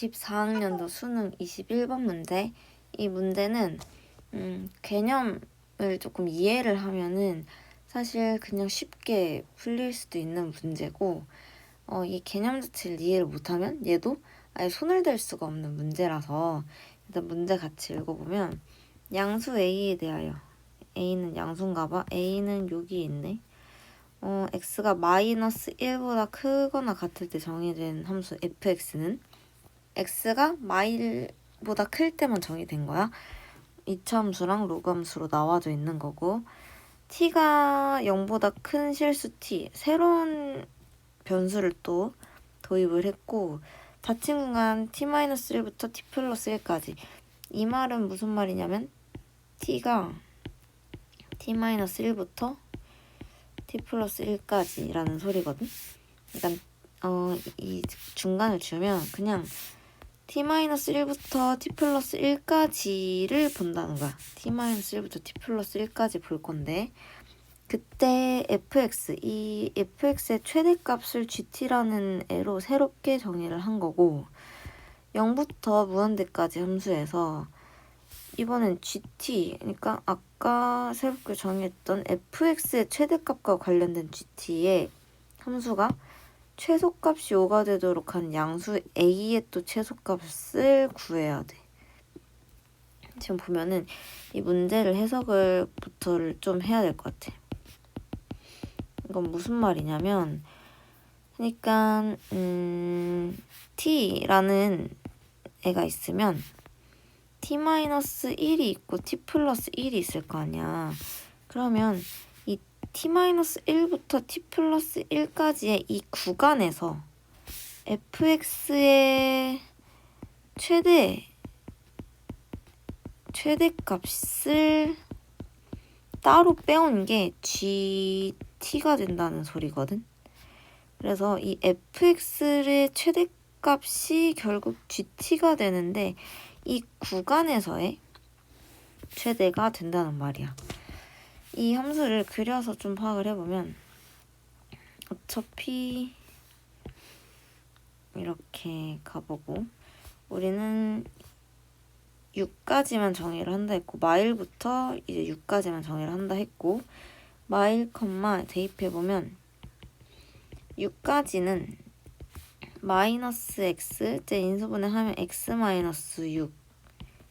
2024학년도 수능 21번 문제. 이 문제는 개념을 조금 이해를 하면은 사실 그냥 쉽게 풀릴 수도 있는 문제고, 이 개념 자체를 이해를 못하면 얘도 아예 손을 댈 수가 없는 문제라서 일단 문제 같이 읽어보면, 양수 A에 대하여, A는 양수인가 봐. A는 여기 있네. x가 마이너스 1보다 크거나 같을 때 정의된 함수 fx는 x가 마일보다 클 때만 정의된 거야. 이차함수랑 로그함수로 나와져 있는 거고, t가 0보다 큰 실수 t, 새로운 변수를 또 도입을 했고, 닫힌 공간 t-1부터 t 플러스 1까지. 이 말은 무슨 말이냐면 t가 t-1부터 t 플러스 1까지라는 소리거든. 그러니까 이 중간을 주면 그냥 t-1부터 t 플러스 1까지를 본다는 거야. t-1부터 t 플러스 1까지 볼 건데, 그때 fx, 이 fx의 최대값을 gt라는 애로 새롭게 정의를 한 거고, 0부터 무한대까지 함수에서 이번엔 gt, 그러니까 아까 새롭게 정의했던 fx의 최대값과 관련된 gt의 함수가 최소값이 5가 되도록 한 양수 a의 또 최소값을 구해야 돼. 지금 보면은 이 문제를 해석을부터를 좀 해야 될 것 같아. 이건 무슨 말이냐면, 그러니까 t라는 애가 있으면 t-1이 있고 t 플러스 1이 있을 거 아니야. 그러면 이 t-1부터 t 플러스 1까지의 이 구간에서 fx의 최대값을 따로 빼온 게 gt가 된다는 소리거든. 그래서 이 fx의 최대값이 결국 gt가 되는데, 이 구간에서의 최대가 된다는 말이야. 이 함수를 그려서 좀 파악을 해보면, 어차피 이렇게 가보고, 우리는 6까지만 정의를 한다 했고, 마일부터 이제 6까지만 정의를 한다 했고, 마일, 대입해보면 6까지는 마이너스 x, 제 인수분해 하면 x 마이너스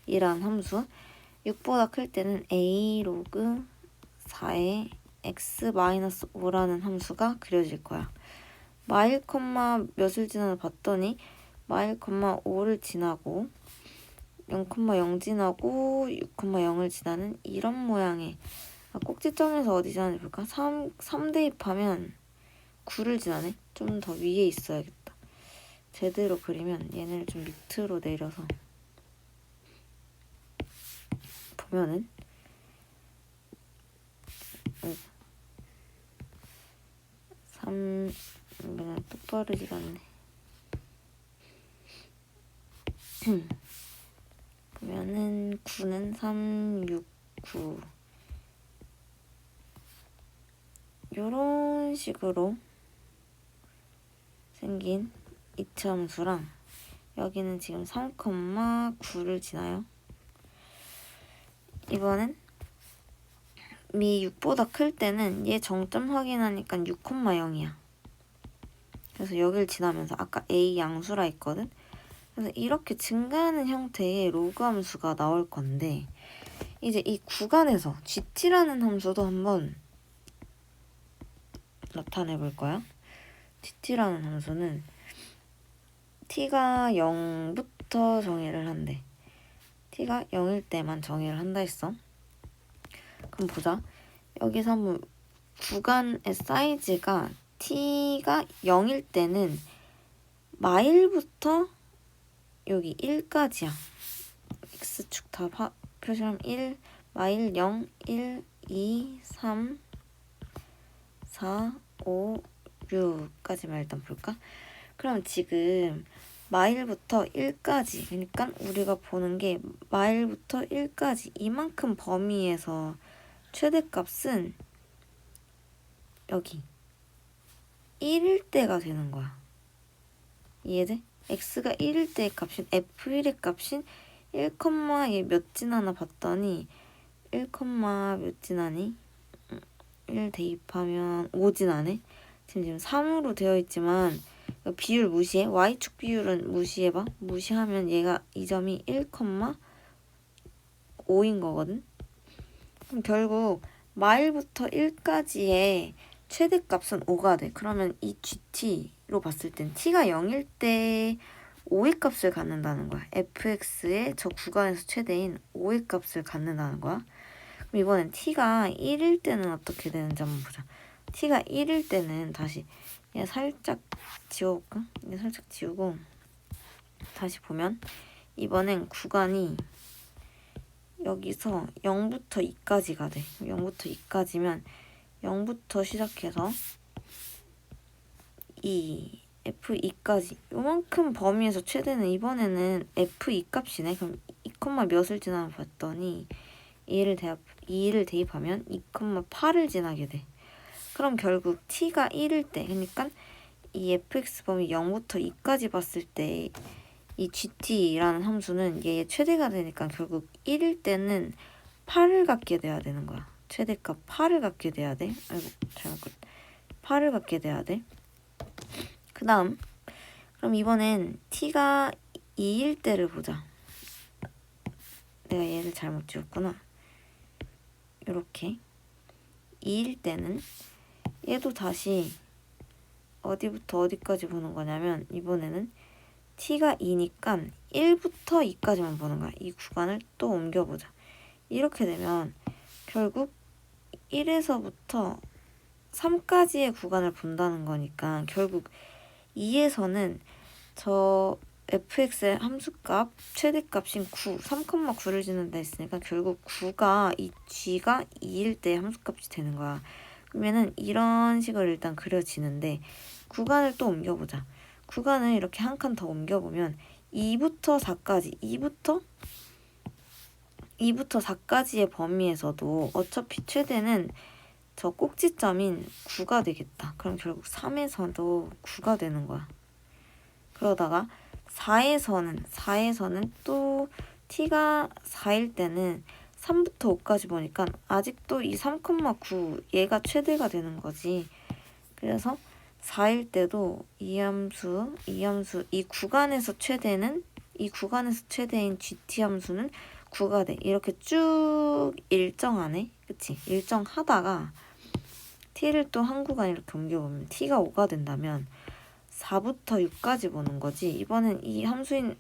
6이란 함수, 6보다 클 때는 a 로그 4의 x 마이너스 5라는 함수가 그려질 거야. 마일, 몇을 지나서 봤더니 마일, 5를 지나고 0,0 지나고 6,0을 지나는 이런 모양의, 꼭지점에서 어디 지나는지 볼까? 3 대입하면 9를 지나네? 좀 더 위에 있어야겠다. 제대로 그리면 얘네를 좀 밑으로 내려서 보면은 3, 그냥 똑바르지가 않네. 보면은 9는 3, 6, 9 요런 식으로 생긴 이차함수랑, 여기는 지금 3,9를 지나요. 이번엔 미 6보다 클 때는 얘 정점 확인하니까 6,0이야. 그래서 여길 지나면서 아까 a 양수라 했거든. 그래서 이렇게 증가하는 형태의 로그 함수가 나올 건데, 이제 이 구간에서 gt라는 함수도 한번 나타내 볼 거야. gt라는 함수는 t가 0부터 정의를 한대. t가 0일 때만 정의를 한다 했어. 그럼 보자. 여기서 한번 구간의 사이즈가 t가 0일 때는 마일부터 여기 1까지야. x축 다 표시하면 1, 마일 0, 1, 2, 3, 4, 5, 6까지만 일단 볼까? 그럼 지금 마일부터 1까지, 그러니까 우리가 보는 게 마일부터 1까지 이만큼 범위에서 최대값은 여기 1일 때가 되는 거야. 이해돼? x가 1일 때의 값인 f1의 값인 1, 얘 몇 지나나 봤더니 1, 몇 지나니? 1 대입하면 5 지나네? 지금 3으로 되어 있지만 비율 무시해. y축 비율은 무시해봐. 무시하면 얘가 이 점이 1, 5인 거거든. 그럼 결국 마일부터 1까지의 최대값은 5가 돼. 그러면 이 GT로 봤을 땐 t가 0일 때 5의 값을 갖는다는 거야. fx의 저 구간에서 최대인 5의 값을 갖는다는 거야. 그럼 이번엔 t가 1일 때는 어떻게 되는지 한번 보자. t가 1일 때는 다시 얘 살짝 지워볼까? 얘 살짝 지우고 다시 보면 이번엔 구간이 여기서 0부터 2까지가 돼. 0부터 2까지면 0부터 시작해서 F2까지 요만큼 범위에서 최대는 이번에는 F2 값이네. 그럼 2, 몇을 지나 봤더니 2를 대입하면 2, 8을 지나게 돼. 그럼 결국 t가 1일 때, 그러니까 이 fx 범위 0부터 2까지 봤을 때 이 gt라는 함수는 얘의 최대가 되니까 결국 1일 때는 8을 갖게 돼야 되는 거야. 최대값 8을 갖게 돼야 돼. 아이고 잘못 8을 갖게 돼야 돼. 그 다음 그럼 이번엔 t가 2일 때를 보자. 내가 얘를 잘못 지웠구나. 이렇게 2일 때는 얘도 다시 어디부터 어디까지 보는 거냐면 이번에는 t가 2니까 1부터 2까지만 보는 거야. 이 구간을 또 옮겨보자. 이렇게 되면 결국 1에서부터 3까지의 구간을 본다는 거니까 결국 2에서는 저 fx의 함수값 최대값인 9, 3,9를 지는다 했으니까 결국 9가 이 g가 2일 때 함수값이 되는 거야. 그러면은 이런 식으로 일단 그려지는데 구간을 또 옮겨보자. 구간을 이렇게 한 칸 더 옮겨보면 2부터 4까지 2부터 4까지의 범위에서도 어차피 최대는 저 꼭지점인 9가 되겠다. 그럼 결국 3에서도 9가 되는 거야. 그러다가 4에서는 또 t가 4일 때는 3부터 5까지 보니까 아직도 이 3,9 얘가 최대가 되는 거지. 그래서 4일 때도 이 구간에서 최대인 gt 함수는 9가 돼. 이렇게 쭉 일정하네. 그치? 일정하다가 t를 또 한 구간 이렇게 옮겨보면 t가 5가 된다면 4부터 6까지 보는 거지. 이번엔 이 함수인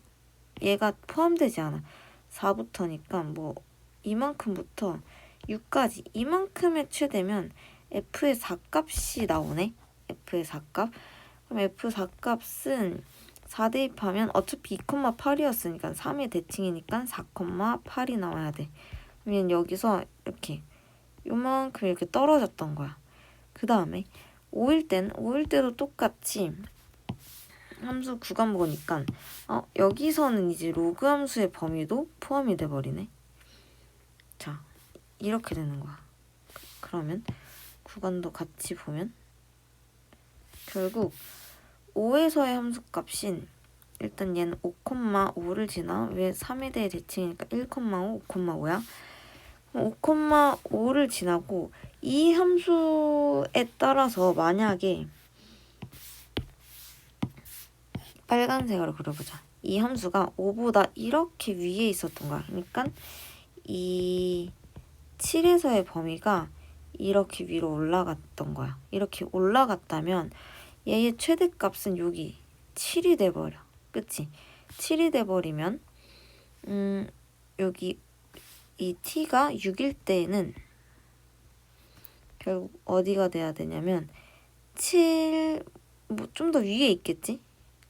얘가 포함되지 않아. 4부터니까 뭐 이만큼부터 6까지 이만큼의 최대면 f의 4값이 나오네. f의 4값. 그럼 f 4값은 4 대입하면 어차피 2,8이었으니까 3의 대칭이니까 4,8이 나와야 돼. 그러면 여기서 이렇게 요만큼 이렇게 떨어졌던 거야. 그 다음에 5일 때도 똑같이 함수 구간 보니까 여기서는 이제 로그 함수의 범위도 포함이 돼버리네. 자, 이렇게 되는 거야. 그러면 구간도 같이 보면 결국 5에서의 함수값인 일단 얘는 5,5를 지나. 왜 3에 대해 대칭이니까 1,5, 5,5야. 5,5를 지나고 이 함수에 따라서 만약에 빨간색으로 그려보자. 이 함수가 5보다 이렇게 위에 있었던 거야. 그러니까 이 7에서의 범위가 이렇게 위로 올라갔던 거야. 이렇게 올라갔다면 얘의 최대값은 여기 7이 돼버려. 그치? 7이 돼버리면 여기 이 t가 6일 때에는 결국 어디가 돼야 되냐면 7, 뭐 좀 더 위에 있겠지?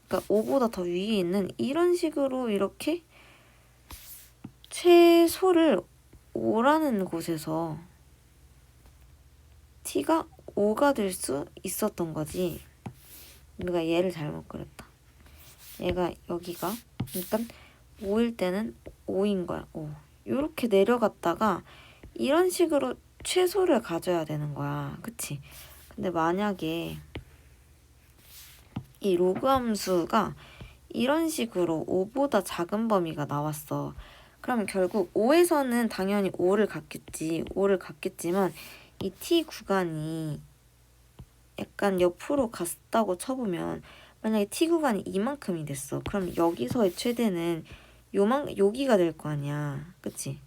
그러니까 5보다 더 위에 있는 이런 식으로 이렇게 최소를 5라는 곳에서 t가 5가 될 수 있었던 거지. 우리가 얘를 잘못 그렸다. 얘가 여기가 그러니까 5일 때는 5인 거야. 5. 이렇게 내려갔다가 이런 식으로 최소를 가져야 되는 거야. 그치? 근데 만약에 이 로그 함수가 이런 식으로 5보다 작은 범위가 나왔어. 그러면 결국 5에서는 당연히 5를 갖겠지만 이 t 구간이 약간 옆으로 갔다고 쳐보면 만약에 t 구간이 이만큼이 됐어. 그럼 여기서의 최대는 여기가 될 거 아니야. 그치?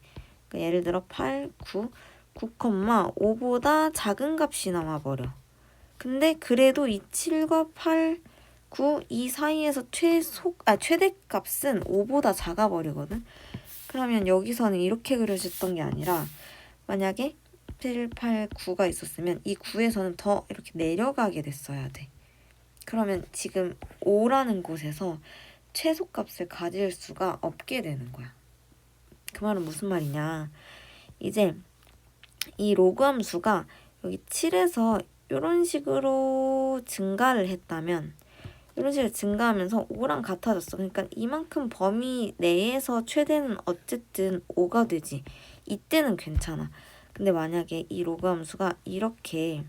그러니까 예를 들어 8, 9, 9,5보다 작은 값이 남아버려. 근데 그래도 이 7과 8, 9, 이 사이에서 최대값은 5보다 작아버리거든. 그러면 여기서는 이렇게 그려졌던 게 아니라 만약에 7, 8, 9가 있었으면 이 9에서는 더 이렇게 내려가게 됐어야 돼. 그러면 지금 5라는 곳에서 최소값을 가질 수가 없게 되는 거야. 그 말은 무슨 말이냐. 이제 이 로그 함수가 여기 7에서 이런 식으로 증가를 했다면 이런 식으로 증가하면서 5랑 같아졌어. 그러니까 이만큼 범위 내에서 최대는 어쨌든 5가 되지. 이때는 괜찮아. 근데 만약에 이 로그 함수가 이렇게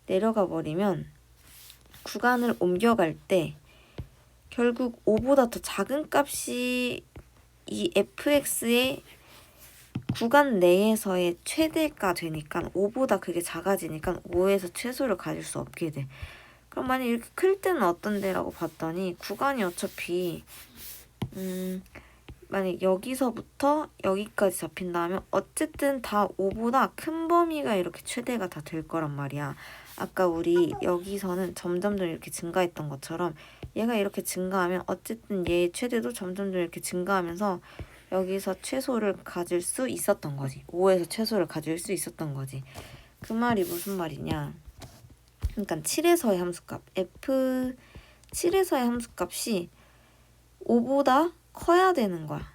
내려가 버리면 구간을 옮겨갈 때 결국 5보다 더 작은 값이 이 fx의 구간 내에서의 최대가 되니까 5보다 그게 작아지니까 5에서 최소를 가질 수 없게 돼. 그럼 만약 이렇게 클 때는 어떤데라고 봤더니 구간이 어차피 만약 여기서부터 여기까지 잡힌다면 어쨌든 다 5보다 큰 범위가 이렇게 최대가 다 될 거란 말이야. 아까 우리 여기서는 점점점 이렇게 증가했던 것처럼 얘가 이렇게 증가하면 어쨌든 얘의 최대도 점점점 이렇게 증가하면서 여기서 최소를 가질 수 있었던 거지. 5에서 최소를 가질 수 있었던 거지. 그 말이 무슨 말이냐. 그러니까 7에서의 함수값 F7에서의 함수값이 5보다 커야 되는 거야.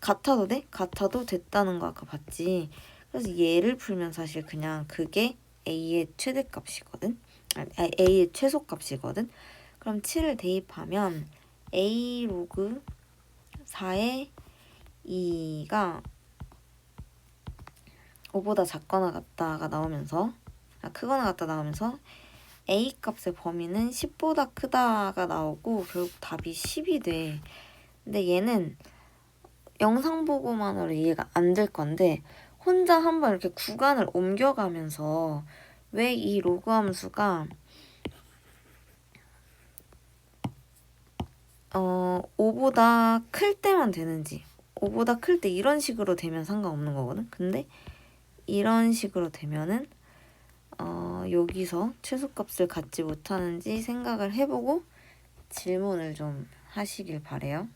같아도 돼? 같아도 됐다는 거 아까 봤지. 그래서 얘를 풀면 사실 그냥 그게 A의 최대값이거든. A의 최소값이거든. 그럼 7을 대입하면 A 로그 4의 2가 5보다 작거나 같다가 나오면서 크거나 같다 나오면서 A 값의 범위는 10보다 크다가 나오고 결국 답이 10이 돼. 근데 얘는 영상 보고만으로 이해가 안 될 건데 혼자 한번 이렇게 구간을 옮겨가면서 왜 이 로그 함수가 5보다 클 때만 되는지 5보다 클 때 이런 식으로 되면 상관없는 거거든. 근데 이런 식으로 되면은 여기서 최소값을 갖지 못하는지 생각을 해보고 질문을 좀 하시길 바래요.